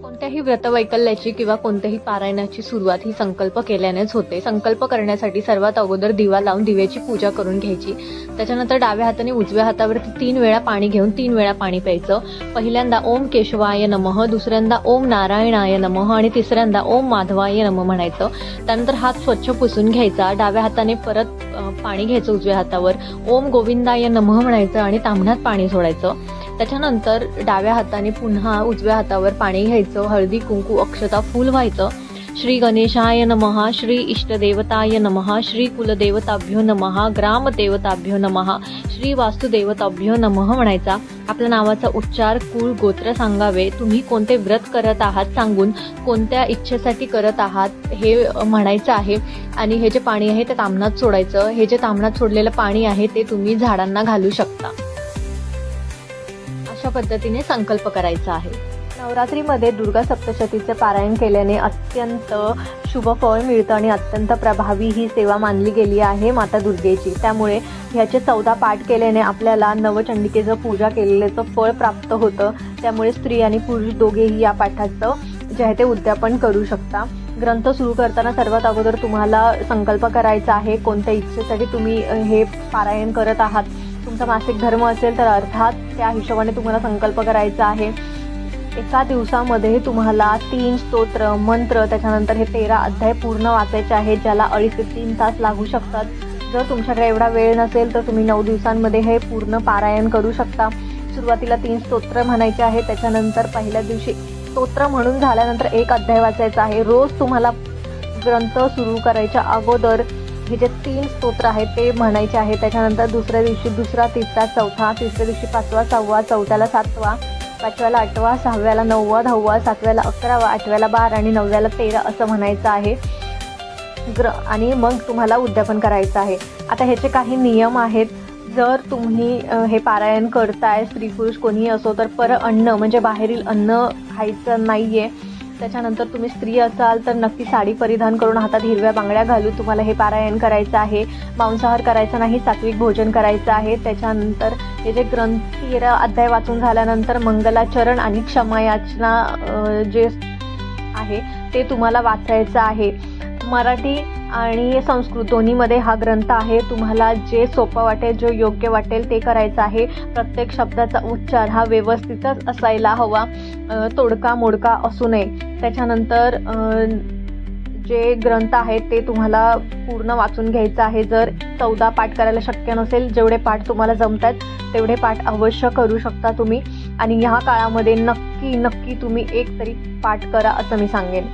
कोणत्याही व्रतवैकल्याची किंवा कोणत्याही पारायणाची सुरुवात ही संकल्प केल्यानेच होते। संकल्प करण्यासाठी सर्वात अगोदर दिवा लावून दिव्याची पूजा करून घ्यायची। त्याच्यानंतर डाव्या हाताने उजव्या हातावरती 3 वेळा पाणी घेऊन 3 वेळा पाणी प्यायचं। पहिल्यांदा ओम केशवाय नमः, दुसऱ्यांदा ओम नारायणाय नमः आणि तिसऱ्यांदा ओम माधवाय नमः म्हणायचं। त्यानंतर हात स्वच्छ पुसून घ्यायचा। डाव्या हाताने परत पाणी घ्यायचं उजव्या हातावर, ओम गोविंदाय नमः म्हणायचं आणि ताम्हण्यात पाणी सोडायचं। त्याच्यानंतर डाव्या हाताने पुन्हा उजव्या हातावर पाणी घ्यायचं, हळदी कुंकू अक्षता फूल व्हायचं। श्री गणेशाय नमः, श्री इष्टदेवताय नमः, श्री कुलदेवताभ्यो नमः, ग्रामदेवताभ्यो नमः, श्री वास्तुदेवताभ्यो नमः म्हणायचा। आपल्या नावाचा उच्चार, कुळ, गोत्र सांगावे। तुम्ही कोणते व्रत करत आहात सांगून कोणत्या इच्छेसाठी करत आहात हे म्हणायचं आहे। आणि हे जे पाणी आहे ते ताम्हणात सोडायचं। हे जे ताम्हणात सोडलेलं पाणी आहे ते तुम्ही झाडांना घालू शकता। अशा पद्धतीने संकल्प करायचा आहे। नवरात्रीमध्ये दुर्गा सप्तशतीचे पारायण केल्याने अत्यंत शुभ फळ मिळतं आणि अत्यंत प्रभावी ही सेवा मानली गेली आहे माता दुर्गेची। त्यामुळे ह्याचे 14 पाठ केल्याने आपल्याला नवचंडिकेचं पूजा केलेल्याचं फळ प्राप्त होतं। त्यामुळे स्त्री आणि पुरुष दोघेही या पाठाचं जे आहे ते उद्यापन करू शकता। ग्रंथ सुरू करताना सर्वात अगोदर तुम्हाला संकल्प करायचा आहे कोणत्या इच्छेसाठी तुम्ही हे पारायण करत आहात। तुमचा मासिक धर्म असेल तर अर्थात त्या हिशोबाने तुम्हाला संकल्प करायचा आहे। एका दिवसामध्ये तुम्हाला 3 स्तोत्र, मंत्र, त्याच्यानंतर हे 13 अध्याय पूर्ण वाचायचे आहेत, ज्याला 2.5 ते 3 तास लागू शकतात। जर तुमच्याकडे एवढा वेळ नसेल तर तुम्ही 9 दिवसांमध्ये हे पूर्ण पारायण करू शकता। सुरुवातीला 3 स्तोत्र म्हणायचे आहे, त्याच्यानंतर पहिल्या दिवशी स्तोत्र म्हणून झाल्यानंतर 1 अध्याय वाचायचा आहे। रोज तुम्हाला ग्रंथ सुरू करायच्या अगोदर हे जे 3 स्तोत्र आहेत ते म्हणायचे आहे। त्याच्यानंतर दुसऱ्या दिवशी 2रा, 3रा, 4था, तिसऱ्या दिवशी 5वा, 6वा, 4थ्याला 7वा, 5व्याला 8वा, 6व्याला 9वा, 10वा, 7व्याला 11वा, 8व्याला 12 आणि 9व्याला 13 असं म्हणायचं आहे। आणि मग तुम्हाला उद्यापन करायचं आहे। आता ह्याचे काही नियम आहेत। जर तुम्ही हे पारायण करताय, स्त्री पुरुष कोणीही असो, तर पर अन्न म्हणजे बाहेरील अन्न खायचं नाहीये। त्याच्यानंतर तुम्ही स्त्री असाल तर नक्की साडी परिधान करून हातात हिरव्या बांगड्या घालून तुम्हाला हे पारायण करायचं आहे। मांसाहार करायचा नाही, सात्विक भोजन करायचं आहे। त्याच्यानंतर हे जे ग्रंथ 13 अध्याय वाचून झाल्यानंतर मंगलाचरण आणि क्षमायाचना जे आहे ते तुम्हाला वाचायचं आहे। मराठी आणि संस्कृत दोन्हीमध्ये हा ग्रंथ आहे। तुम्हाला जे सोपं वाटेल, जो योग्य वाटेल ते करायचं आहे। प्रत्येक शब्दाचा उच्चार हा व्यवस्थितच असायला हवा, तोडका मोडका असू नये। त्याच्यानंतर जे ग्रंथ आहेत ते तुम्हाला पूर्ण वाचून घ्यायचं आहे। जर 14 पाठ करायला शक्य नसेल, जेवढे पाठ तुम्हाला जमतात तेवढे पाठ अवश्य करू शकता तुम्ही। आणि ह्या काळामध्ये नक्की तुम्ही एक तरी पाठ करा असं मी सांगेन।